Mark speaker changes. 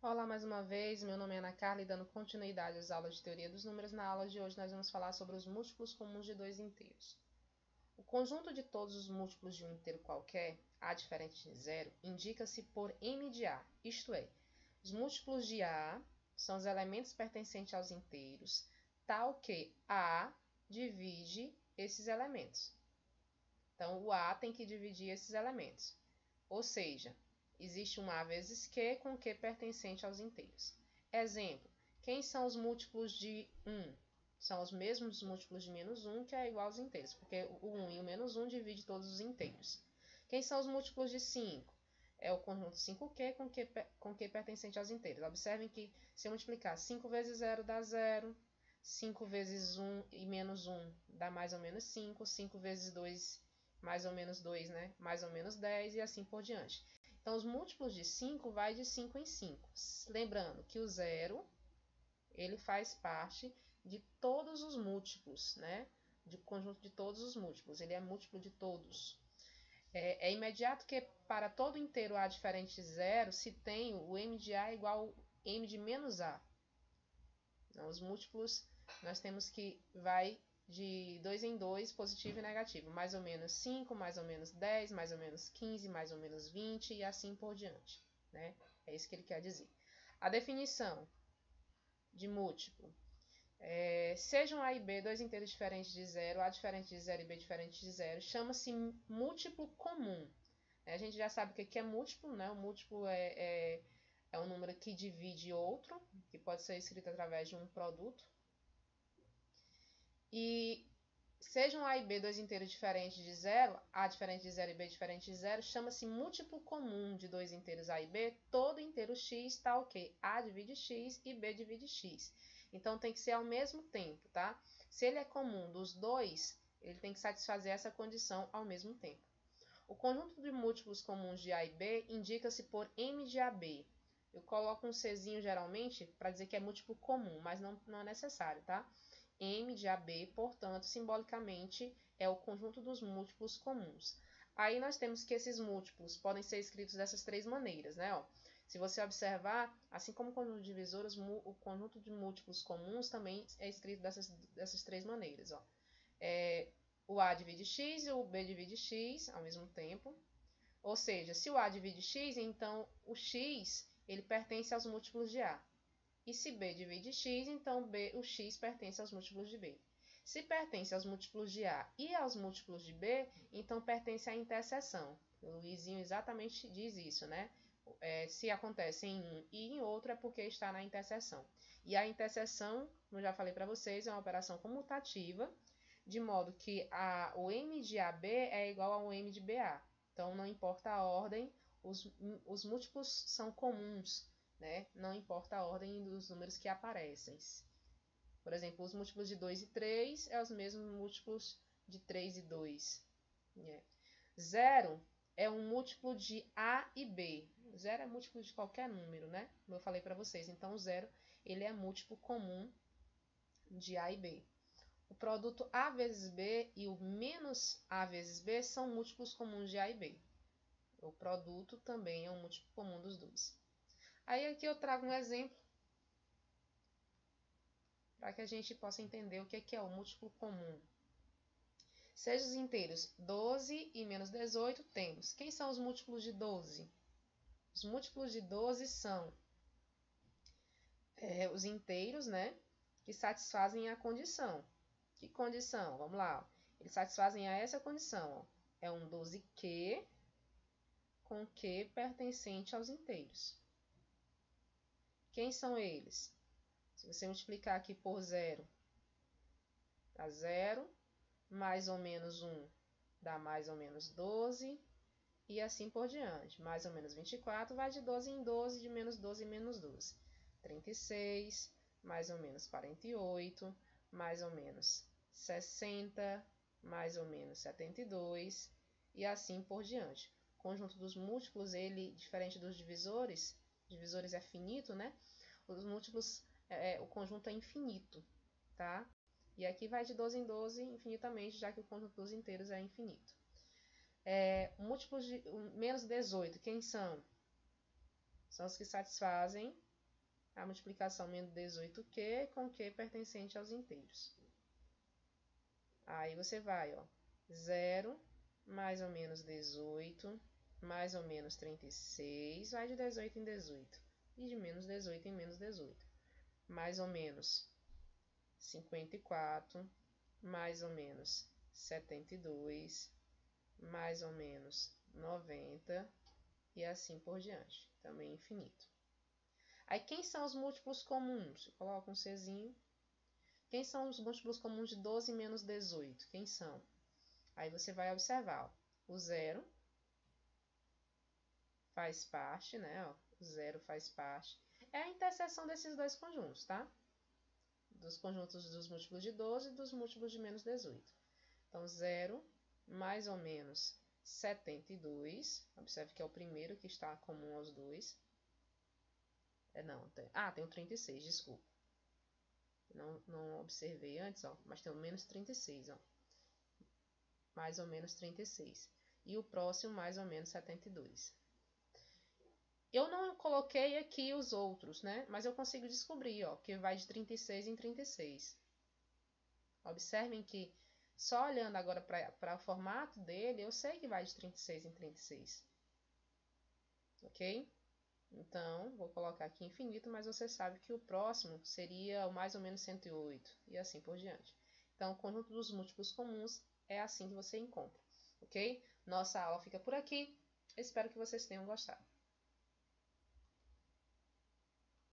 Speaker 1: Olá mais uma vez, meu nome é Ana Carla e dando continuidade às aulas de teoria dos números, na aula de hoje nós vamos falar sobre os múltiplos comuns de dois inteiros. O conjunto de todos os múltiplos de um inteiro qualquer, a diferente de zero, indica-se por m de a, isto é, os múltiplos de a são os elementos pertencentes aos inteiros, tal que a divide esses elementos. Então, o a tem que dividir esses elementos, ou seja, existe um a vezes q com q pertencente aos inteiros. Exemplo, quem são os múltiplos de 1? São os mesmos múltiplos de menos 1, que é igual aos inteiros, porque o 1 e o menos 1 divide todos os inteiros. Quem são os múltiplos de 5? É o conjunto 5q com q pertencente aos inteiros. Observem que se eu multiplicar 5 vezes 0 dá 0, 5 vezes 1 e menos 1 dá mais ou menos 5, 5 vezes 2 mais ou menos 2, né? Mais ou menos 10 e assim por diante. Então, os múltiplos de 5 vai de 5 em 5. Lembrando que o 0, ele faz parte de todos os múltiplos, né? De conjunto de todos os múltiplos. Ele é múltiplo de todos. É imediato que para todo inteiro a diferente de 0, se tem o m de a igual ao m de menos a. Então, os múltiplos, nós temos que vai de 2 em 2, positivo e negativo. Mais ou menos 5, mais ou menos 10, mais ou menos 15, mais ou menos 20 e assim por diante, né? É isso que ele quer dizer. A definição de múltiplo. Sejam a e b dois inteiros diferentes de zero, a diferente de zero e b diferente de zero, chama-se múltiplo comum. A gente já sabe o que é múltiplo, né? O múltiplo é um número que divide outro, que pode ser escrito através de um produto. E sejam a e b dois inteiros diferentes de zero, a diferente de zero e b diferente de zero, chama-se múltiplo comum de dois inteiros a e b, todo inteiro x tal que a divide x e b divide x. Então, tem que ser ao mesmo tempo, tá? Se ele é comum dos dois, ele tem que satisfazer essa condição ao mesmo tempo. O conjunto de múltiplos comuns de a e b indica-se por m de ab. Eu coloco um czinho geralmente para dizer que é múltiplo comum, mas não é necessário, tá? M de AB, portanto, simbolicamente, é o conjunto dos múltiplos comuns. Aí nós temos que esses múltiplos podem ser escritos dessas três maneiras, né? Ó, se você observar, assim como o conjunto de divisores, o conjunto de múltiplos comuns também é escrito dessas três maneiras. Ó. O A divide X e o B divide X ao mesmo tempo. Ou seja, se o A divide X, então o X ele pertence aos múltiplos de A. E se B divide x, então o x pertence aos múltiplos de B. Se pertence aos múltiplos de A e aos múltiplos de B, então pertence à interseção. O Luizinho exatamente diz isso, né? Se acontece em um e em outro, é porque está na interseção. E a interseção, como eu já falei para vocês, é uma operação comutativa, de modo que o m de AB é igual ao m de BA. Então, não importa a ordem, os múltiplos são comuns, né? Não importa a ordem dos números que aparecem. Por exemplo, os múltiplos de 2 e 3 são os mesmos múltiplos de 3 e 2. 0 é um múltiplo de A e B. 0 é múltiplo de qualquer número, né? Como eu falei para vocês. Então, o 0 ele é múltiplo comum de A e B. O produto A vezes B e o menos A vezes B são múltiplos comuns de A e B. O produto também é um múltiplo comum dos dois. Aí aqui eu trago um exemplo para que a gente possa entender o que é o múltiplo comum. Seja os inteiros 12 e menos 18, temos. Quem são os múltiplos de 12? Os múltiplos de 12 são os inteiros, né, que satisfazem a condição. Que condição? Vamos lá. Eles satisfazem a essa condição. Ó. É um 12q com q pertencente aos inteiros. Quem são eles? Se você multiplicar aqui por 0, dá 0, mais ou menos 1 dá mais ou menos 12, e assim por diante. Mais ou menos 24 vai de 12 em 12, de menos 12 em menos 12. 36, mais ou menos 48, mais ou menos 60, mais ou menos 72, e assim por diante. O conjunto dos múltiplos, ele, diferente dos divisores, divisores é finito, né? Os múltiplos, o conjunto é infinito, tá? E aqui vai de 12 em 12 infinitamente, já que o conjunto dos inteiros é infinito. Múltiplos de menos 18, quem são? São os que satisfazem a multiplicação menos 18q com q pertencente aos inteiros. Aí você vai, ó, 0 mais ou menos 18, mais ou menos 36, vai de 18 em 18. E de menos 18 em menos 18. Mais ou menos 54, mais ou menos 72, mais ou menos 90 e assim por diante. Também infinito. Aí quem são os múltiplos comuns? Coloca um Czinho. Quem são os múltiplos comuns de 12 menos 18? Quem são? Aí você vai observar, ó, o 0 faz parte, né? Ó, o 0 faz parte. É a interseção desses dois conjuntos, tá? Dos conjuntos dos múltiplos de 12 e dos múltiplos de menos 18. Então, 0 mais ou menos 72. Observe que é o primeiro que está comum aos dois. Tem o 36, desculpa. Não observei antes, ó, mas tem o menos 36, ó. Mais ou menos 36. E o próximo, mais ou menos 72. Eu não coloquei aqui os outros, né? Mas eu consigo descobrir, ó, que vai de 36 em 36. Observem que só olhando agora para o formato dele, eu sei que vai de 36 em 36. Ok? Então, vou colocar aqui infinito, mas você sabe que o próximo seria o mais ou menos 108 e assim por diante. Então, o conjunto dos múltiplos comuns é assim que você encontra, ok? Nossa aula fica por aqui. Espero que vocês tenham gostado.